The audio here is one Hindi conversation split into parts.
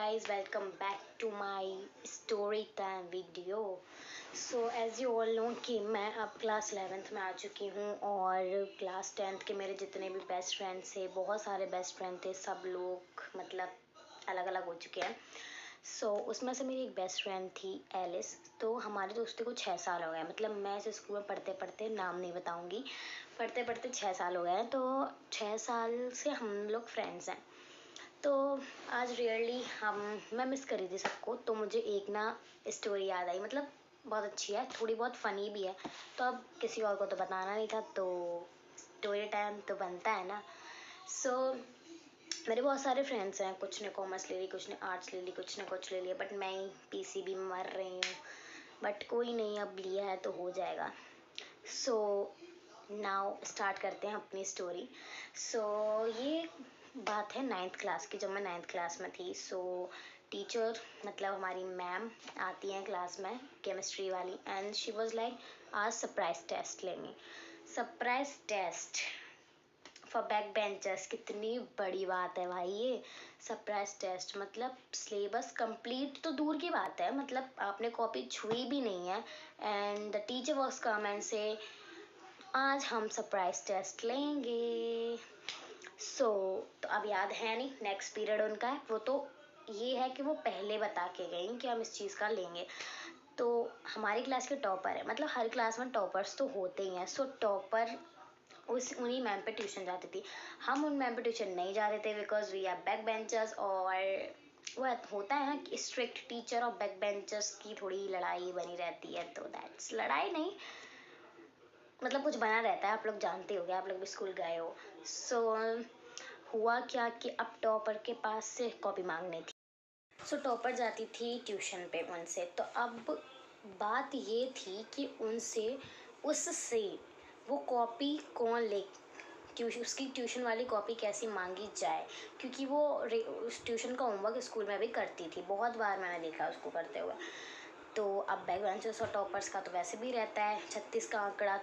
guys, welcome back to my story time video. As you all know कि मैं अब क्लास 11th में आ चुकी हूँ और क्लास 10th के मेरे जितने भी बेस्ट फ्रेंड्स थे, बहुत सारे बेस्ट फ्रेंड थे, सब लोग मतलब अलग अलग हो चुके हैं। उसमें से मेरी एक बेस्ट फ्रेंड थी एलिस। तो हमारे दोस्ती को 6 साल हो गए, मतलब मैं इस स्कूल में पढ़ते पढ़ते, नाम नहीं बताऊँगी, पढ़ते पढ़ते 6 साल हो गए हैं। तो 6 साल से हम लोग फ्रेंड्स हैं। तो आज रियली मैं मिस कर रही थी सबको, तो मुझे एक ना स्टोरी याद आई, मतलब बहुत अच्छी है, थोड़ी बहुत फ़नी भी है। तो अब किसी और को तो बताना नहीं था, तो स्टोरी टाइम तो बनता है ना। मेरे बहुत सारे फ्रेंड्स हैं, कुछ ने कॉमर्स ले ली, कुछ ने आर्ट्स ले ली, कुछ ने कुछ ले लिया, बट मैं ही पीसीबी में मर रही हूँ। बट कोई नहीं, अब लिया है तो हो जाएगा। सो नाउ स्टार्ट करते हैं अपनी स्टोरी। ये बात है 9th क्लास की, जब मैं 9th क्लास में थी। टीचर मतलब हमारी मैम आती हैं क्लास में, केमिस्ट्री वाली, एंड शी वाज लाइक आज सरप्राइज टेस्ट लेंगे। Surprise test for back benchers, कितनी बड़ी बात है भाई ये। सरप्राइज टेस्ट मतलब सिलेबस कंप्लीट तो दूर की बात है, मतलब आपने कॉपी छुई भी नहीं है, and the teacher was come and से आज हम सरप्राइज टेस्ट लेंगे। तो अब याद है नहीं, नेक्स्ट पीरियड उनका है, वो तो ये है कि वो पहले बता के गई कि हम इस चीज़ का लेंगे। तो हमारी क्लास के टॉपर है, मतलब हर क्लास में टॉपर्स तो होते ही हैं। टॉपर उन्हीं मैम पे ट्यूशन जाती थी। हम उन मैम पे ट्यूशन नहीं जाते थे because we are back benchers. और वो होता है ना कि स्ट्रिक्ट टीचर और बैक बेंचर्स की थोड़ी लड़ाई बनी रहती है, तो दैट्स लड़ाई नहीं, मतलब कुछ बना रहता है, आप लोग जानते होगे, आप लोग भी स्कूल गए हो। हुआ क्या कि अब टॉपर के पास से कॉपी मांगनी थी। टॉपर जाती थी ट्यूशन पे उनसे। तो अब बात ये थी कि उससे वो कॉपी कौन ले, उसकी ट्यूशन वाली कॉपी कैसी मांगी जाए, क्योंकि वो उस ट्यूशन का होमवर्क स्कूल में भी करती थी, बहुत बार मैंने देखा उसको करते हुए। तो अब बैक बेंचर्स और टॉपर्स का तो वैसे भी रहता है 36 का आंकड़ा।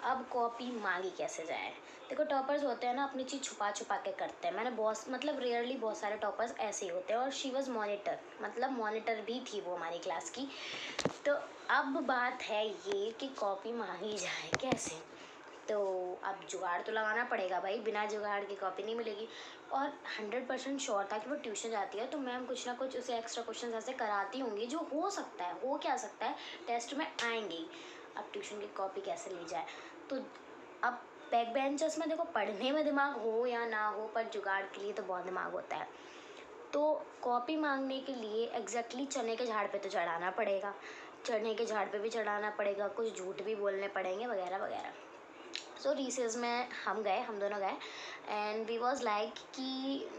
अब कॉपी मांगी कैसे जाए। देखो, टॉपर्स होते हैं ना, अपनी चीज़ छुपा छुपा के करते हैं। मैंने बहुत, मतलब रेयरली बहुत सारे टॉपर्स ऐसे ही होते हैं। और शी वॉज मॉनिटर, मतलब मॉनिटर भी थी वो हमारी क्लास की। तो अब बात है ये कि कॉपी मांगी जाए कैसे। तो अब जुगाड़ तो लगाना पड़ेगा भाई, बिना जुगाड़ की कॉपी नहीं मिलेगी। और 100% श्योर था कि वो ट्यूशन जाती है तो मैम कुछ ना कुछ उसे एक्स्ट्रा क्वेश्चन ऐसे कराती होंगी जो हो सकता है, हो क्या सकता है, टेस्ट में आएंगे। अब ट्यूशन की कॉपी कैसे ली जाए। तो अब बैक बेंचर्स में देखो, पढ़ने में दिमाग हो या ना हो, पर जुगाड़ के लिए तो बहुत दिमाग होता है। तो कॉपी मांगने के लिए एग्जैक्टली चने के झाड़ पे तो चढ़ाना पड़ेगा, चने के झाड़ पे भी चढ़ाना पड़ेगा, कुछ झूठ भी बोलने पड़ेंगे वगैरह वगैरह। रिसेस में हम दोनों गए, एंड वी वॉज लाइक कि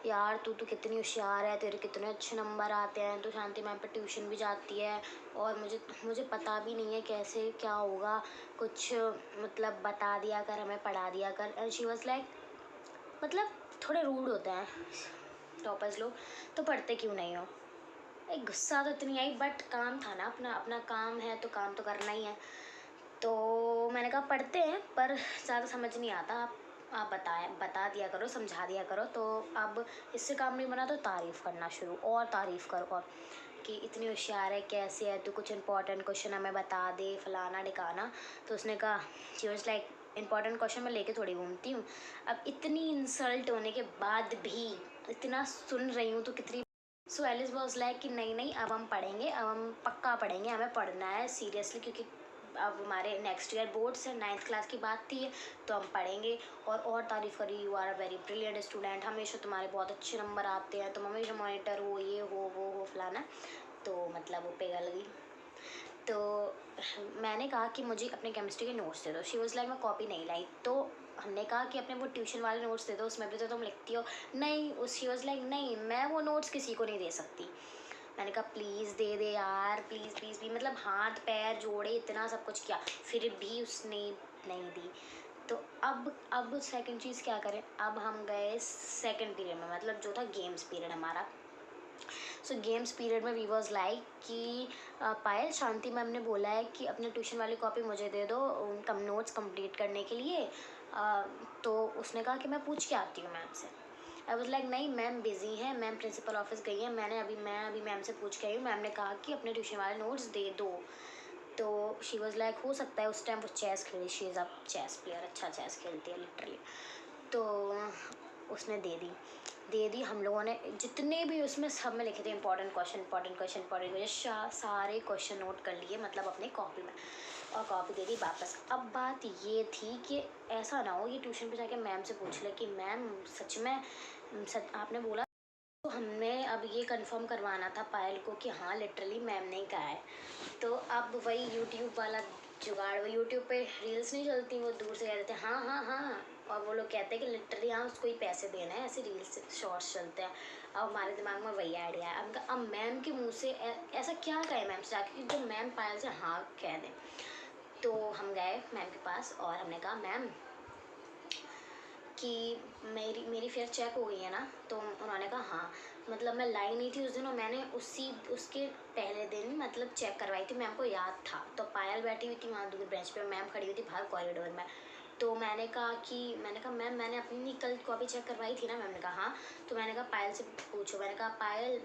यार तू तो कितनी होशियार है, तेरे कितने अच्छे नंबर आते हैं, तू शांति मैम पे ट्यूशन भी जाती है और मुझे पता भी नहीं है कैसे क्या होगा, कुछ मतलब बता दिया कर, हमें पढ़ा दिया कर। एंड शी वॉज लाइक, मतलब थोड़े रूड होते हैं टॉपर्स लोग, तो पढ़ते क्यों नहीं हो। एक गुस्सा तो इतनी आई, बट काम था ना, अपना अपना काम है तो काम तो करना ही है। तो मैंने कहा पढ़ते हैं, पर ज़्यादा समझ नहीं आता, आप बता दिया करो, समझा दिया करो। तो अब इससे काम नहीं बना तो तारीफ़ करना शुरू, और तारीफ़ करो, और कि इतनी होशियार है, कैसे है तू, कुछ इंपॉर्टेंट क्वेश्चन हमें बता दे, फलाना ढिकाना। तो उसने कहा, she was like, important question मैं लेके थोड़ी घूमती हूँ। अब इतनी इंसल्ट होने के बाद भी इतना सुन रही हूँ तो कितनी। एलिस वॉज लाइक कि नहीं नहीं, अब हम पढ़ेंगे, अब हम पक्का पढ़ेंगे, हमें पढ़ना है सीरियसली, क्योंकि अब हमारे नेक्स्ट ईयर बोर्ड्स है, 9th क्लास की बात थी, तो हम पढ़ेंगे। और तारीफ़ करी, you are a very brilliant student, हमेशा तुम्हारे बहुत अच्छे नंबर आते हैं, तुम हमेशा मॉनिटर हो, ये हो वो हो फलाना। तो मतलब वो पिघल गई। तो मैंने कहा कि मुझे अपने केमिस्ट्री के नोट्स दे दो। शी वॉज लाइक मैं कॉपी नहीं लाई। तो हमने कहा कि अपने वो ट्यूशन वाले नोट्स दे दो, उसमें भी तो तुम लिखती हो। नहीं, उस शी वॉज लाइक नहीं, मैं वो नोट्स किसी को नहीं दे सकती। मैंने कहा प्लीज़ दे दे यार, प्लीज़ प्लीज़ भी, मतलब हाथ पैर जोड़े, इतना सब कुछ किया, फिर भी उसने नहीं दी। तो अब सेकंड चीज़ क्या करें। अब हम गए सेकंड पीरियड में, मतलब जो था गेम्स पीरियड हमारा। गेम्स पीरियड में वी वॉज लाइक कि पायल, शांति मैम ने बोला है कि अपने ट्यूशन वाली कॉपी मुझे दे दो उनका नोट्स कंप्लीट करने के लिए। तो उसने कहा कि मैं पूछ के आती हूँ मैम से। आई वाज लाइक नहीं मैम बिजी हैं, मैम प्रिंसिपल ऑफिस गई हैं, मैं अभी मैम से पूछ के आई हूँ, मैम ने कहा कि अपने ट्यूशन वाले नोट्स दे दो। तो शी वाज लाइक हो सकता है उस टाइम वो चेस खेली, she is a chess player, अच्छा चेस खेलती है लिटरली। तो उसने दे दी। हम लोगों ने जितने भी उसमें सब में लिखे थे इंपॉर्टेंट क्वेश्चन सारे क्वेश्चन नोट कर लिए, मतलब अपने कॉपी में, और कॉपी दे दी वापस। अब बात ये थी कि ऐसा ना हो ये ट्यूशन पे जाके मैम से पूछ ले कि मैम सच में आपने बोला। तो हमने अब ये कंफर्म करवाना था पायल को कि हाँ लिटरली मैम ने ही कहा है। तो अब वही यूट्यूब वाला जुगाड़, वो यूट्यूब पे रील्स नहीं चलती, वो दूर से कह देते हैं हाँ हाँ हाँ, और वो लोग कहते हैं कि लिटरली हाँ उसको ही पैसे देना है, ऐसे रील्स शॉर्ट्स चलते हैं। अब हमारे दिमाग में वही आइडिया है। अब मैम के मुँह से ऐसा क्या कहे मैम से जाके कि जो मैम पायल से हाँ कह दें। तो हम गए मैम के पास और हमने कहा मैम कि मेरी फेयर चेक हो गई है ना। तो उन्होंने कहा हाँ, मतलब मैं लाई नहीं थी उस दिन, और मैंने उसके पहले दिन मतलब चेक करवाई थी, मैम को याद था। तो पायल बैठी हुई थी वहाँ दूर बेंच पे, मैम खड़ी हुई थी बाहर कॉरिडोर में। तो मैंने कहा मैम मैंने अपनी कल कॉपी चेक करवाई थी ना। मैम ने कहा हाँ। तो मैंने कहा पायल से पूछो, मैंने कहा पायल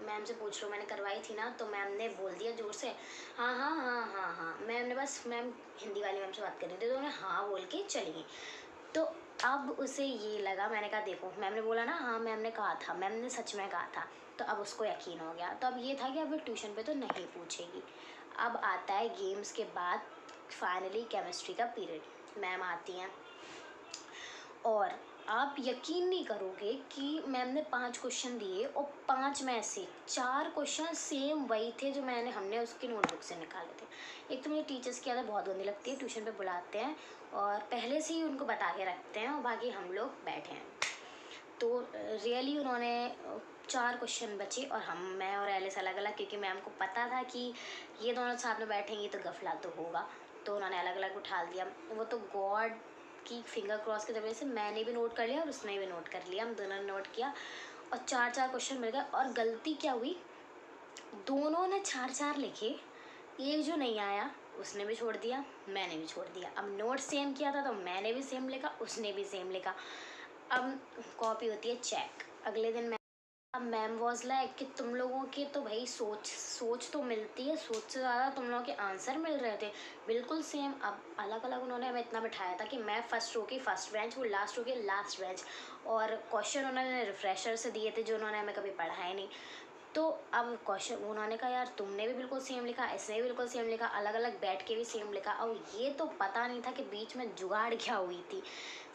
मैम से पूछ लो, मैंने करवाई थी ना। तो मैम ने बोल दिया जोर से हाँ हाँ हाँ हाँ हाँ। मैम ने बस, मैम हिंदी वाली मैम से बात कर रही थी, तो उन्हें हाँ बोल के चली गई। तो अब उसे ये लगा, मैंने कहा देखो मैम ने बोला ना हाँ मैम ने कहा था, मैम ने सच में कहा था। तो अब उसको यकीन हो गया। तो अब ये था कि अब वो ट्यूशन पे तो नहीं पूछेगी। अब आता है गेम्स के बाद फाइनली केमिस्ट्री का पीरियड। मैम आती हैं और आप यकीन नहीं करोगे कि मैम ने 5 क्वेश्चन दिए और 5 में से 4 क्वेश्चन सेम वही थे जो हमने उसकी नोटबुक से निकाले थे। एक तो मुझे टीचर्स की आदत बहुत गंदी लगती है, ट्यूशन पे बुलाते हैं और पहले से ही उनको बता के रखते हैं और बाकी हम लोग बैठे हैं। तो रियली उन्होंने 4 क्वेश्चन बचे और मैं और एलिस अलग अलग, क्योंकि मैम को पता था कि ये दोनों साथ में बैठेंगे तो गफला तो होगा। तो उन्होंने अलग अलग उठा दिया। वो तो गॉड की फिंगर क्रॉस की वजह से मैंने भी नोट कर लिया और उसने भी नोट कर लिया, हम दोनों ने नोट किया और 4 क्वेश्चन मिल गए। और गलती क्या हुई, दोनों ने 4 लिखे, एक जो नहीं आया उसने भी छोड़ दिया, मैंने भी छोड़ दिया। अब नोट सेम किया था तो मैंने भी सेम लिखा, उसने भी सेम लिखा। अब कॉपी होती है चेक अगले दिन। अब मैम वॉज लाइक कि तुम लोगों की तो भाई सोच तो मिलती है, सोच से ज़्यादा तुम लोगों के आंसर मिल रहे थे बिल्कुल सेम। अब अलग अलग उन्होंने हमें इतना बिठाया था कि मैं फर्स्ट रो की फर्स्ट बेंच, वो लास्ट रो की लास्ट बेंच, और क्वेश्चन उन्होंने रिफ्रेशर से दिए थे जो उन्होंने हमें कभी पढ़ाए नहीं। तो अब क्वेश्चन उन्होंने कहा यार तुमने भी बिल्कुल सेम लिखा, इसने भी बिल्कुल सेम लिखा, अलग अलग बैठ के भी सेम लिखा। और ये तो पता नहीं था कि बीच में जुगाड़ क्या हुई थी।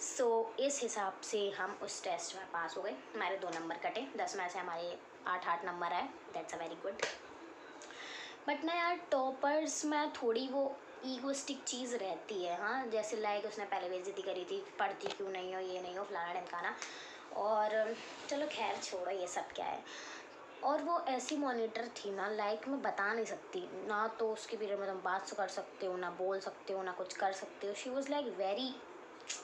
सो इस हिसाब से हम उस टेस्ट में पास हो गए। हमारे 2 नंबर कटे, 10 में से हमारे 8 नंबर आए। That's a very good. But ना यार टॉपर्स में थोड़ी वो ईगोस्टिक चीज़ रहती है। हाँ जैसे लाइक उसने पहले बेइज्जती करी थी, पढ़ती क्यों नहीं हो, ये नहीं हो, फलाना ढमकाना। और चलो खैर छोड़ो ये सब क्या है। और वो ऐसी मॉनिटर थी ना, लाइक मैं बता नहीं सकती ना। तो उसके पीरियड में तुम बात कर सकते हो ना, बोल सकते हो ना, कुछ कर सकते हो। She was like very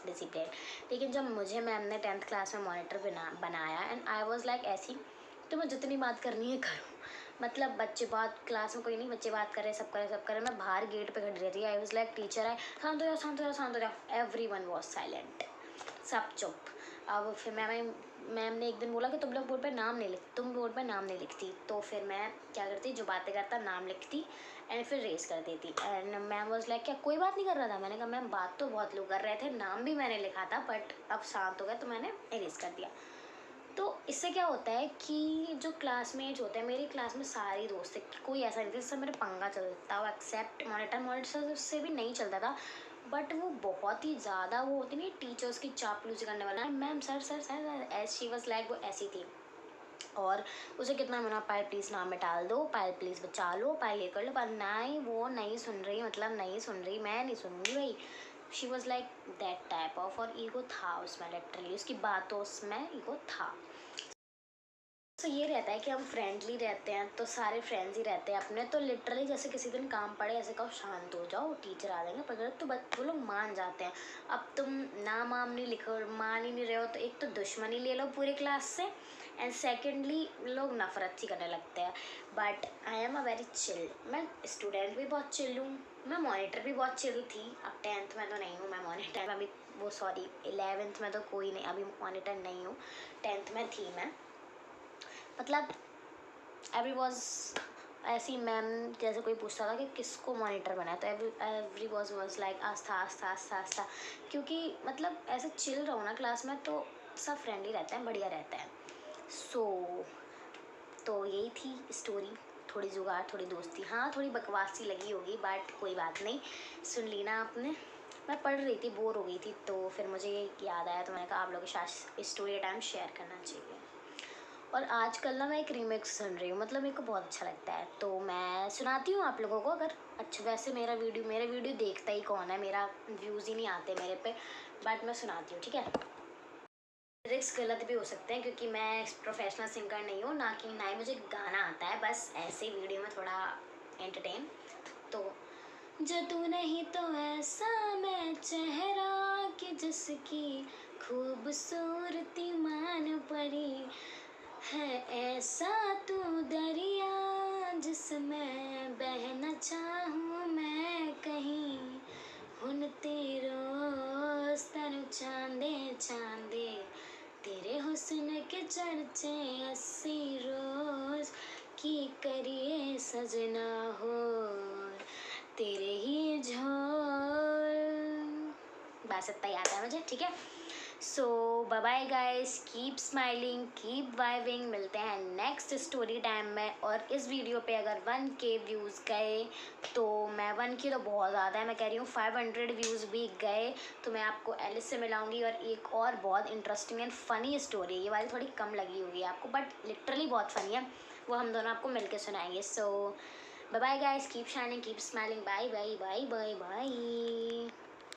discipline. लेकिन जब मुझे मैम ने 10th क्लास में मॉनिटर बनाया एंड आई वॉज लाइक ऐसी, तो मैं जितनी बात करनी है करूँ। मतलब बच्चे बात, क्लास में कोई नहीं, बच्चे बात कर रहे, सब करे, मैं बाहर गेट पे खड़ी रहती। आई वॉज लाइक टीचर आए, शांत हो जाओ शांत हो जाओ शांत हो जाओ। एवरी वन वॉज साइलेंट, सब चुप। अब फिर मैम ने एक दिन बोला कि तुम लोग बोर्ड पे नाम नहीं लिखती। तो फिर मैं क्या करती, जो बातें करता नाम लिखती एंड फिर रेस कर देती। एंड मैम वाज लाइक क्या कोई बात नहीं कर रहा था। मैंने कहा मैम बात तो बहुत लोग कर रहे थे, नाम भी मैंने लिखा था, बट अब शांत हो गया तो मैंने इरेज कर दिया। तो इससे क्या होता है कि जो क्लासमेट्स होते हैं, मेरी क्लास में सारी दोस्त है, कोई ऐसा नहीं था जिससे मेरा पंगा चलता हो, एक्सेप्ट मॉनिटर से भी नहीं चलता था। बट वो बहुत ही ज़्यादा वो होती नहीं टीचर्स की चापलूसी करने वाला, ma'am sir sir sir as she was like, वो ऐसी थी। और उसे कितना मना, पायल प्लीज़ नाम में डाल दो, पायल प्लीज़ बचा लो, पायल ये कर लो, पर नहीं वो नहीं सुन रही, मतलब नहीं सुन रही, मैं नहीं सुनूंगी भाई। She was like that type of. और ईगो था उसमें, लिटरली उसकी बातों उसमें ईगो था। तो ये रहता है कि हम फ्रेंडली रहते हैं तो सारे फ्रेंड्स ही रहते हैं अपने। तो लिटरली जैसे किसी दिन काम पड़े ऐसे कहो शांत हो जाओ, टीचर आ जाएंगे पकड़, तो वो लोग मान जाते हैं। अब तुम नाम नहीं लिखो, मान ही नहीं रहे हो, तो एक तो दुश्मनी ले लो पूरे क्लास से, एंड सेकेंडली लोग नफरत सी करने लगते हैं। But I am a very chill, मैं स्टूडेंट भी बहुत चिल हूँ, मैं मॉनिटर भी बहुत चिल थी। अब 10th में तो नहीं हूँ मैं मॉनिटर, अभी वो सॉरी 11th में तो कोई नहीं, अभी मॉनिटर नहीं हूँ, 10th में थी मैं। मतलब एवरी वॉज ऐसी मैम जैसे कोई पूछता था कि किसको मॉनिटर बनाया, तो एवरी वॉज लाइक आस्था आस्था आस्था आस्था, क्योंकि मतलब ऐसे चिल रहो ना क्लास में तो सब फ्रेंडली रहते हैं, बढ़िया रहता है। सो तो यही थी स्टोरी, थोड़ी जुगाड़ थोड़ी दोस्ती, हाँ थोड़ी बकवास सी लगी होगी बट कोई बात नहीं, सुन ली ना आपने। मैं पढ़ रही थी, बोर हो गई थी, तो फिर मुझे याद आया, तो मैंने कहा आप लोगों के साथ स्टोरी टाइम शेयर करना चाहिए। और आजकल ना मैं एक रीमिक्स सुन रही हूँ, मतलब मेरे को बहुत अच्छा लगता है, तो मैं सुनाती हूँ आप लोगों को। अगर अच्छा, वैसे मेरे वीडियो देखता ही कौन है, मेरा व्यूज़ ही नहीं आते मेरे पे, बट मैं सुनाती हूँ, ठीक है। लिरिक्स गलत भी हो सकते हैं क्योंकि मैं प्रोफेशनल सिंगर नहीं हूँ, ना ही मुझे गाना आता है, बस ऐसे वीडियो में थोड़ा एंटरटेन। तो जो तू नहीं तो ऐसा मैं चेहरा कि जिसकी खूबसूरती मान परी है, ऐसा तू दरिया जिसमें बहना चाहूँ मैं कहीं, हुन तेरोस तनु चांदे चांदे, तेरे हुस्न के चर्चे 80 रोज की करिए सजना हो, तेरे ही झोल। बस इतना याद है मुझे, ठीक है। So bye bye guys, keep smiling, keep vibing, मिलते हैं नेक्स्ट स्टोरी टाइम में। और इस वीडियो पे अगर 1K व्यूज़ गए तो मैं 1K तो बहुत ज़्यादा है, मैं कह रही हूँ 500 व्यूज़ भी गए तो मैं आपको एलिस से मिलाऊंगी, और एक और बहुत इंटरेस्टिंग एंड फ़नी स्टोरी, ये वाली थोड़ी कम लगी होगी आपको बट लिटरली बहुत फ़नी है, वो हम दोनों आपको मिलके सुनाएंगे। So bye bye guys, keep shining, keep smiling, bye bye bye bye bye.